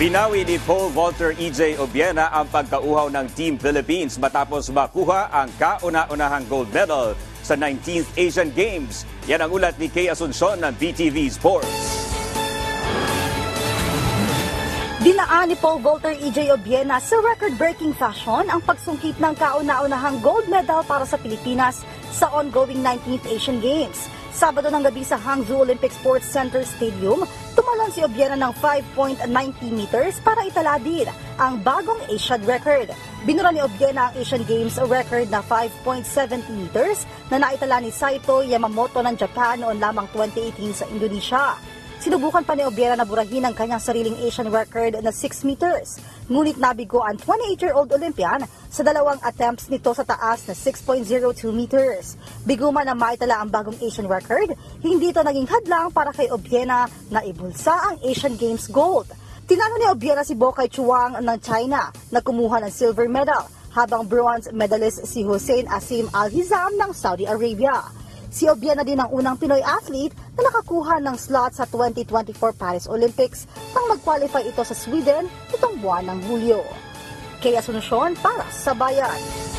Binawi ni pole vaulter EJ Obiena ang pagkauhaw ng Team Philippines matapos makuha ang kauna-unahang gold medal sa 19th Asian Games. Yan ang ulat ni Kay Asuncion ng BTV Sports. Dinaan ni pole vaulter EJ Obiena sa record-breaking fashion ang pagsungkit ng kauna-unahang gold medal para sa Pilipinas sa ongoing 19th Asian Games. Sabado ng gabi sa Hangzhou Olympic Sports Center Stadium, tumalon si Obiena ng 5.90 meters para itala din ang bagong Asian record. Binura ni Obiena ang Asian Games record na 5.70 meters na naitala ni Saito Yamamoto ng Japan noon lamang 2018 sa Indonesia. Sinubukan pa ni Obiena na burahin ang kanyang sariling Asian record na 6 meters. Ngunit nabigo ang 28-year-old Olympian sa dalawang attempts nito sa taas na 6.02 meters. Bigo man na maitala ang bagong Asian record, hindi ito naging hadlang para kay Obiena na ibulsa ang Asian Games gold. Tinalo ni Obiena si Bocai Chuang ng China na kumuha ng silver medal, habang bronze medalist si Hossein Asim Al-Hizam ng Saudi Arabia. Si Obiena din ang unang Pinoy athlete na nakakuha ng slot sa 2024 Paris Olympics nang mag-qualify ito sa Sweden itong buwan ng Hulyo. Kay Asuncion para sa Bayan.